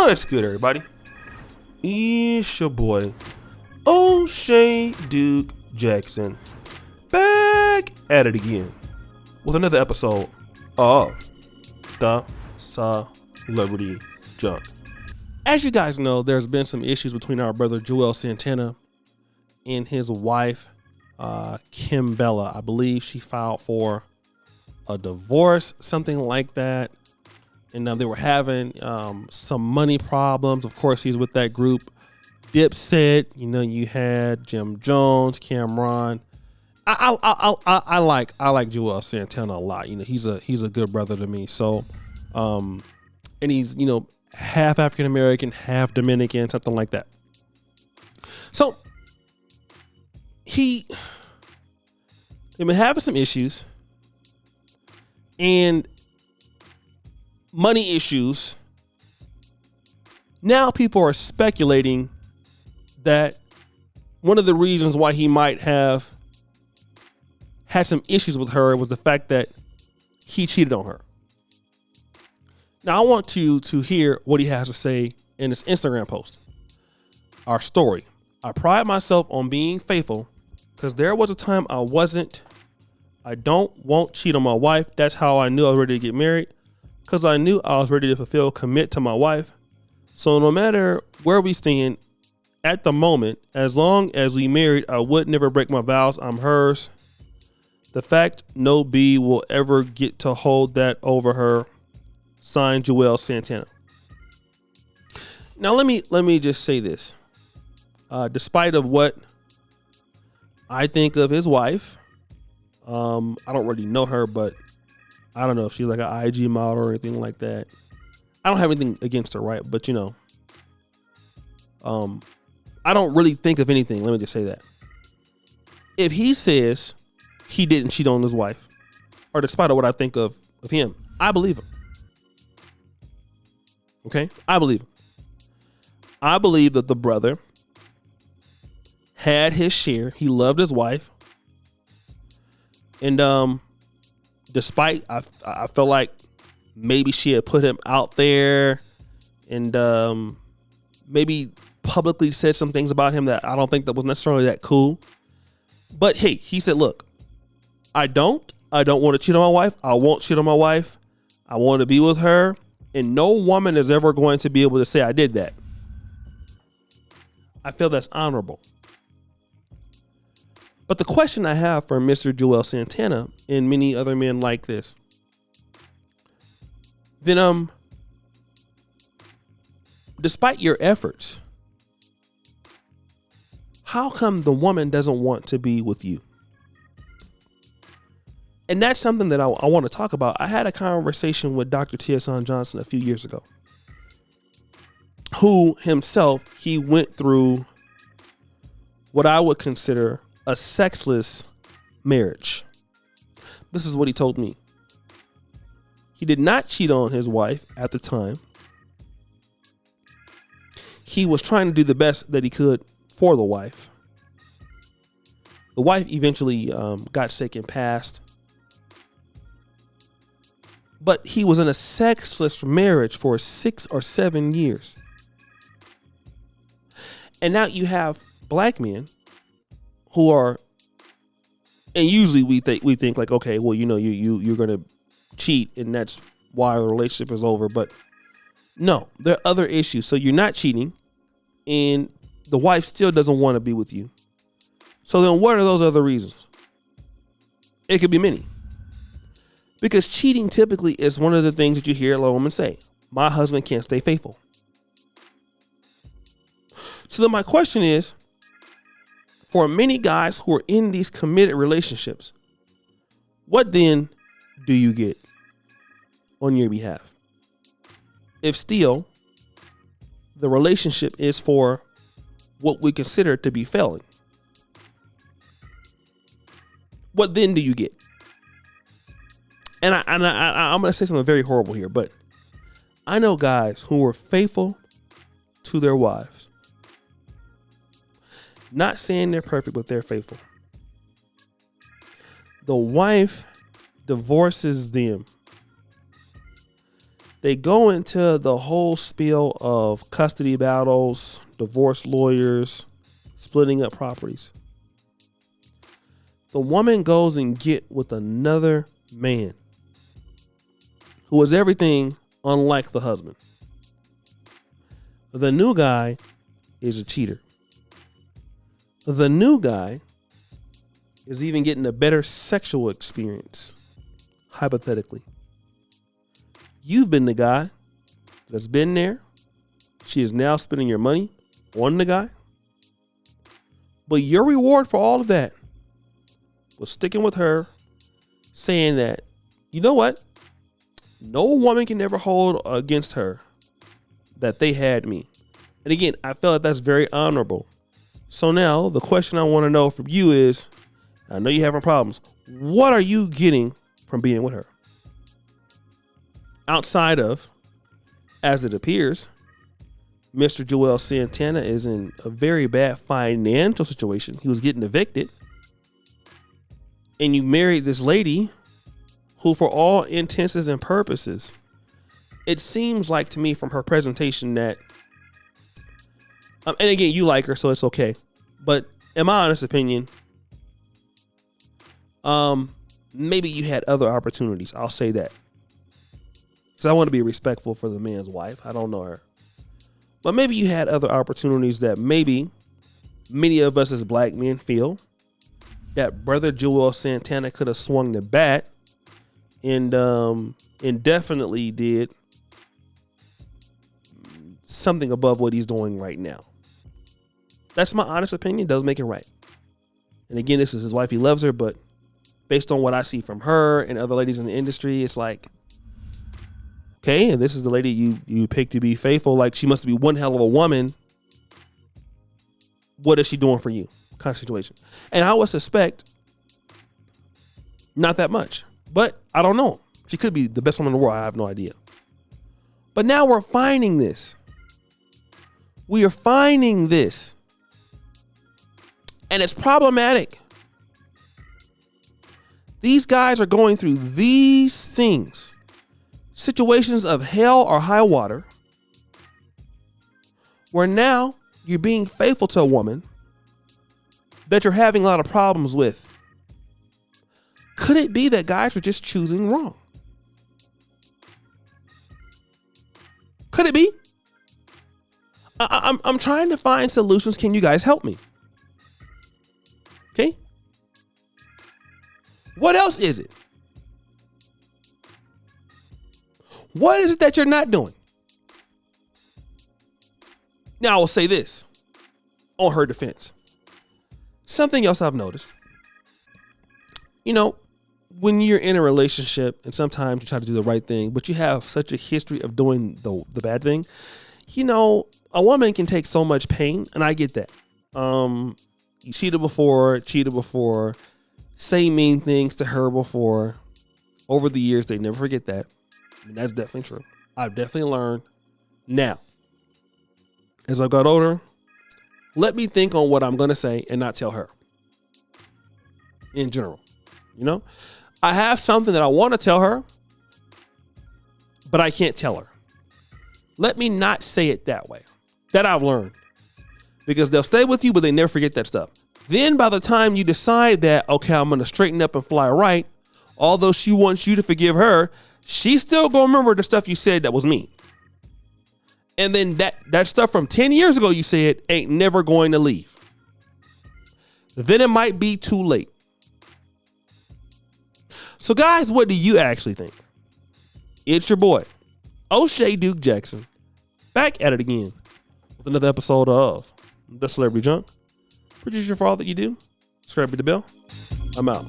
What's good, everybody? It's your boy, O'Shea Duke Jackson, back at it again with another episode of The Celebrity Junk. As you guys know, there's been some issues between our brother Joel Santana and his wife, Kim Bella. I believe she filed for a divorce, something like that. And they were having some money problems. Of course, he's with that group, Dipset. You had Jim Jones, Cameron. I like Joel Santana a lot. He's a good brother to me. So, and he's half African American, half Dominican, something like that. So they've been having some issues and money issues. Now people are speculating that one of the reasons why he might have had some issues with her was the fact that he cheated on her. Now I want you to hear what he has to say in his Instagram post. Our story. I pride myself on being faithful because there was a time I won't cheat on my wife. That's how I knew I was ready to get married. Because I knew I was ready to commit to my wife. So no matter where we stand at the moment, as long as we married, I would never break my vows. I'm hers. The fact no B will ever get to hold that over her. Signed, Joel Santana. Now let me just say this. Despite of what I think of his wife, I don't really know her, but I don't know if she's like an IG model or anything like that. I don't have anything against her, right? But I don't really think of anything. Let me just say that. If he says he didn't cheat on his wife, or despite of what I think of him, I believe him. Okay? I believe him. I believe that the brother had his share. He loved his wife. And despite I felt like maybe she had put him out there and maybe publicly said some things about him that I don't think that was necessarily that cool. But hey, he said, look, I don't want to cheat on my wife. I won't cheat on my wife. I want to be with her. And no woman is ever going to be able to say I did that. I feel that's honorable. But the question I have for Mr. Joel Santana and many other men like this, then despite your efforts, how come the woman doesn't want to be with you? And that's something that I want to talk about. I had a conversation with Dr. T.S. Johnson a few years ago, who himself, he went through what I would consider a sexless marriage. This is what he told me. He did not cheat on his wife at the time. He was trying to do the best that he could for the wife. The wife eventually got sick and passed. But he was in a sexless marriage for 6 or 7 years. And now you have black men who are, and usually we think like, okay, well, you're going to cheat and that's why the relationship is over. But no, there are other issues. So you're not cheating and the wife still doesn't want to be with you. So then what are those other reasons? It could be many. Because cheating typically is one of the things that you hear a lot of women say. My husband can't stay faithful. So then my question is, for many guys who are in these committed relationships, what then do you get on your behalf? If still the relationship is for what we consider to be failing, what then do you get? And I'm going to say something very horrible here, but I know guys who were faithful to their wives. Not saying they're perfect, but they're faithful. The wife divorces them. They go into the whole spiel of custody battles, divorce lawyers, splitting up properties. The woman goes and get with another man who is everything unlike the husband. The new guy is a cheater. The new guy is even getting a better sexual experience, hypothetically. You've been the guy that's been there. She is now spending your money on the guy. But your reward for all of that was sticking with her, saying that, you know what? No woman can ever hold against her that they had me. And again, I feel like that's very honorable. So now the question I want to know from you is, I know you're having problems. What are you getting from being with her? Outside of, as it appears, Mr. Joel Santana is in a very bad financial situation. He was getting evicted. And you married this lady who, for all intents and purposes, it seems like to me from her presentation that, and again, you like her, so it's okay. But in my honest opinion, maybe you had other opportunities. I'll say that. Because I want to be respectful for the man's wife. I don't know her. But maybe you had other opportunities that maybe many of us as black men feel that brother Joel Santana could have swung the bat and definitely did something above what he's doing right now. That's my honest opinion. Doesn't make it right. And again, this is his wife. He loves her, but based on what I see from her and other ladies in the industry, it's like, okay, and this is the lady you picked to be faithful. Like, she must be one hell of a woman. What is she doing for you? Kind of situation. And I would suspect not that much, but I don't know. She could be the best woman in the world. I have no idea. But now we're finding this. We are finding this. And it's problematic. These guys are going through these things. Situations of hell or high water. Where now you're being faithful to a woman that you're having a lot of problems with. Could it be that guys are just choosing wrong? Could it be? I'm trying to find solutions. Can you guys help me? Okay. What else is it? What is it that you're not doing? Now, I will say this on her defense. Something else I've noticed. You know, when you're in a relationship and sometimes you try to do the right thing, but you have such a history of doing the bad thing, you know, a woman can take so much pain, and I get that. You cheated before, say mean things to her before. Over the years, they never forget that. I mean, that's definitely true. I've definitely learned. Now, as I got older, let me think on what I'm going to say and not tell her. In general, you know, I have something that I want to tell her, but I can't tell her. Let me not say it that way. That I've learned. Because they'll stay with you, but they never forget that stuff. Then by the time you decide that, okay, I'm going to straighten up and fly right, although she wants you to forgive her, she's still going to remember the stuff you said that was mean. And then that stuff from 10 years ago you said ain't never going to leave. Then it might be too late. So guys, what do you actually think? It's your boy, O'Shea Duke Jackson, back at it again with another episode of The Celebrity Junk. Producer for all that you do. Subscribe to the bell. I'm out.